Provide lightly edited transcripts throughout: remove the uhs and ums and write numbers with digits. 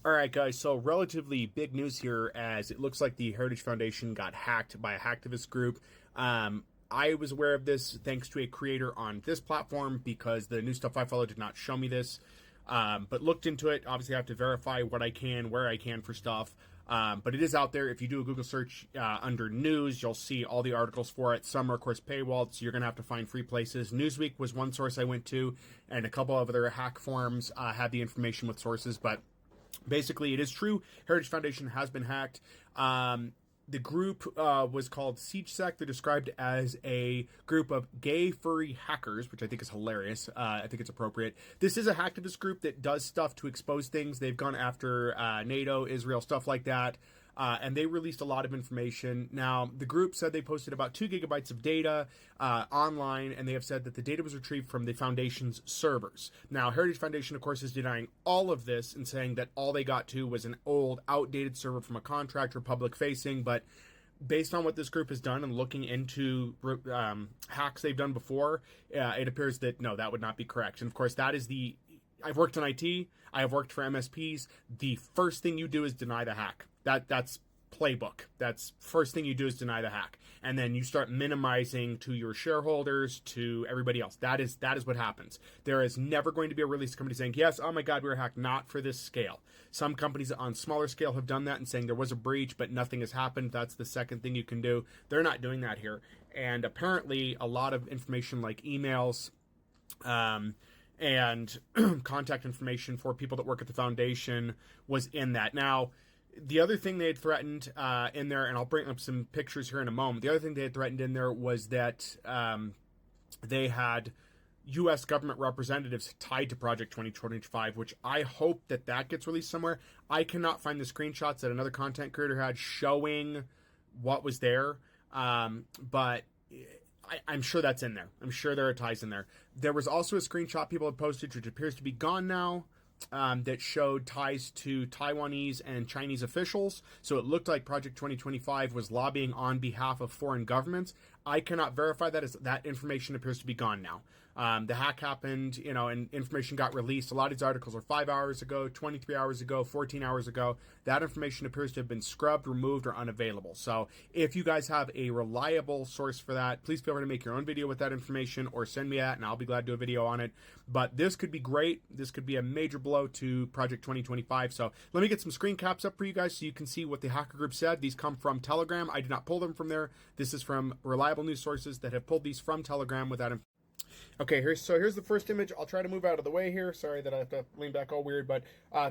All right, guys. So, relatively big news here, as it looks like the Heritage Foundation got hacked by a hacktivist group. I was aware of this thanks to a creator on this platform because the new stuff I follow did not show me this. But looked into it. Obviously, I have to verify what I can, where I can for stuff. But it is out there. If you do a Google search under news, you'll see all the articles for it. Some are, of course, paywalled, so you're going to have to find free places. Newsweek was one source I went to, and a couple of other hack forums had the information with sources, but basically, it is true. Heritage Foundation has been hacked. The group was called SiegeSec. They're described as a group of gay furry hackers, which I think is hilarious. I think it's appropriate. This is a hacktivist group that does stuff to expose things. They've gone after NATO, Israel, stuff like that. And they released a lot of information. Now, the group said they posted about 2 gigabytes of data online, and they have said that the data was retrieved from the Foundation's servers. Now, Heritage Foundation, of course, is denying all of this and saying that all they got to was an old, outdated server from a contractor, public-facing, but based on what this group has done and looking into hacks they've done before, it appears that, no, that would not be correct. And, of course, that is the... I've worked in IT. I have worked for MSPs. The first thing you do is deny the hack. That's playbook. That's first thing you do is deny the hack. And then you start minimizing to your shareholders, to everybody else. That is what happens. There is never going to be a release company saying, yes, oh my God, we were hacked. Not for this scale. Some companies on smaller scale have done that and saying there was a breach, but nothing has happened. That's the second thing you can do. They're not doing that here. And apparently a lot of information like emails, and contact information for people that work at the foundation was in that. Now, the other thing they had threatened in there, and I'll bring up some pictures here in a moment, the other thing they had threatened in there was that they had U.S. government representatives tied to Project 2025, which I hope that gets released somewhere. I cannot find the screenshots that another content creator had showing what was there, but... I'm sure that's in there. I'm sure there are ties in there. There was also a screenshot people had posted, which appears to be gone now, that showed ties to Taiwanese and Chinese officials. So it looked like Project 2025 was lobbying on behalf of foreign governments. I cannot verify that, as that information appears to be gone now. The hack happened, and information got released. A lot of these articles are 5 hours ago, 23 hours ago, 14 hours ago. That information appears to have been scrubbed, removed, or unavailable. So if you guys have a reliable source for that, please feel free to make your own video with that information or send me that, and I'll be glad to do a video on it. But this could be great. This could be a major blow to Project 2025. So let me get some screen caps up for you guys so you can see what the hacker group said. These come from Telegram. I did not pull them from there. This is from reliable news sources that have pulled these from Telegram with that information. Okay, here's the first image. I'll try to move out of the way here. Sorry that I have to lean back all weird, but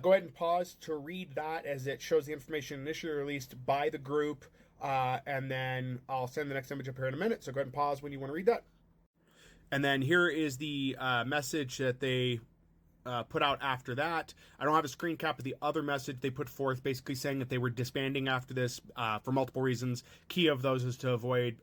go ahead and pause to read that, as it shows the information initially released by the group, and then I'll send the next image up here in a minute, so go ahead and pause when you want to read that. And then here is the message that they put out after that. I don't have a screen cap of the other message they put forth, basically saying that they were disbanding after this for multiple reasons. Key of those is to avoid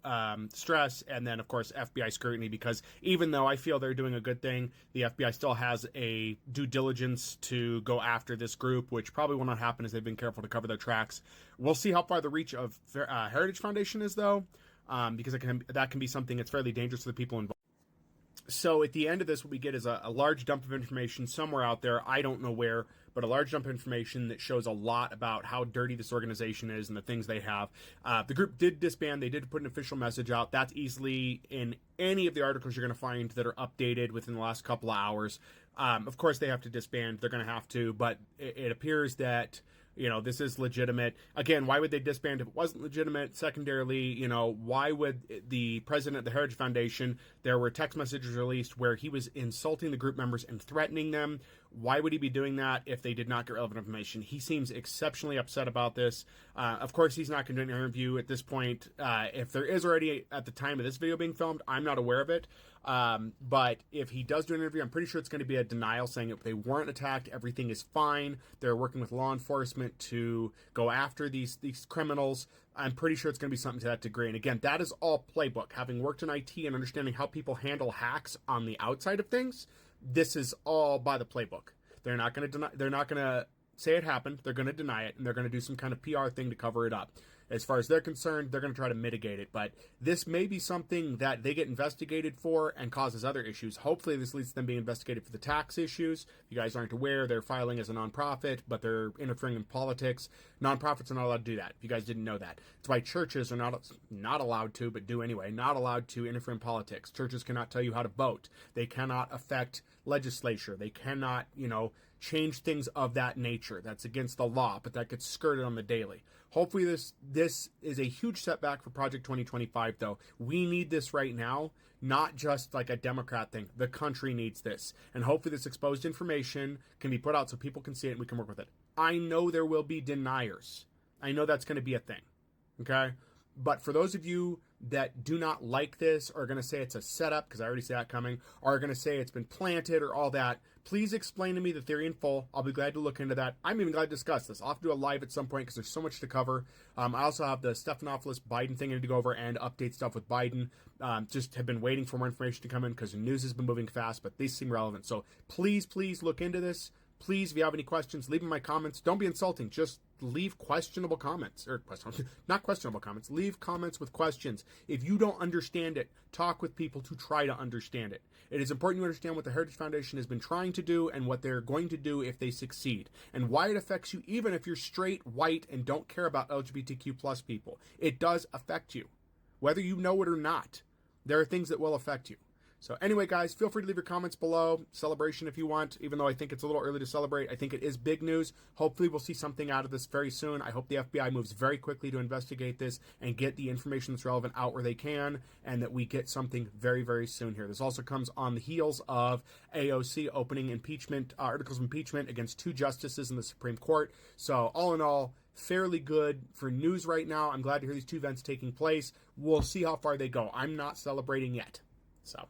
stress, and then, of course, FBI scrutiny, because even though I feel they're doing a good thing, the FBI still has a due diligence to go after this group, which probably will not happen as they've been careful to cover their tracks. We'll see how far the reach of Heritage Foundation is, though, because that can be something that's fairly dangerous to the people involved. So at the end of this, what we get is a large dump of information somewhere out there. I don't know where, but a large dump of information that shows a lot about how dirty this organization is and the things they have. The group did disband. They did put an official message out. That's easily in any of the articles you're going to find that are updated within the last couple of hours. Of course, they have to disband. They're going to have to, but it appears that... this is legitimate. Again, why would they disband if it wasn't legitimate? Secondarily, why would the president of the Heritage Foundation, there were text messages released where he was insulting the group members and threatening them. Why would he be doing that if they did not get relevant information? He seems exceptionally upset about this. Of course, he's not going to do an interview at this point. If there is already at the time of this video being filmed, I'm not aware of it. But if he does do an interview, I'm pretty sure it's going to be a denial saying if they weren't attacked, everything is fine. They're working with law enforcement to go after these criminals. I'm pretty sure it's going to be something to that degree. And again, that is all playbook. Having worked in IT and understanding how people handle hacks on the outside of things, this is all by the playbook. They're not going to say it happened. They're going to deny it, and they're going to do some kind of PR thing to cover it up. As far as they're concerned, they're going to try to mitigate it. But this may be something that they get investigated for and causes other issues. Hopefully this leads to them being investigated for the tax issues. If you guys aren't aware, they're filing as a nonprofit, but they're interfering in politics. Nonprofits are not allowed to do that, if you guys didn't know that. It's why churches are not allowed to, but do anyway, not allowed to interfere in politics. Churches cannot tell you how to vote. They cannot affect legislature. They cannot, change things of that nature. That's against the law, but that gets skirted on the daily. Hopefully this is a huge setback for Project 2025, though. We need this right now, not just like a Democrat thing. The country needs this. And hopefully this exposed information can be put out so people can see it and we can work with it. I know there will be deniers. I know that's going to be a thing. Okay? But for those of you that do not like this, or are going to say it's a setup, because I already see that coming, or are going to say it's been planted or all that, please explain to me the theory in full. I'll be glad to look into that. I'm even glad to discuss this. I'll have to do a live at some point because there's so much to cover. I also have the Stephanopoulos Biden thing I need to go over and update stuff with Biden. Just have been waiting for more information to come in because the news has been moving fast, but these seem relevant. So please look into this. Please, if you have any questions, leave them in my comments. Don't be insulting. Just leave questionable comments. Not questionable comments. Leave comments with questions. If you don't understand it, talk with people to try to understand it. It is important to understand what the Heritage Foundation has been trying to do and what they're going to do if they succeed. And why it affects you even if you're straight, white, and don't care about LGBTQ plus people. It does affect you. Whether you know it or not, there are things that will affect you. So anyway, guys, feel free to leave your comments below. Celebration if you want, even though I think it's a little early to celebrate. I think it is big news. Hopefully we'll see something out of this very soon. I hope the FBI moves very quickly to investigate this and get the information that's relevant out where they can, and that we get something very, very soon here. This also comes on the heels of AOC opening impeachment, articles of impeachment against 2 justices in the Supreme Court. So all in all, fairly good for news right now. I'm glad to hear these 2 events taking place. We'll see how far they go. I'm not celebrating yet. So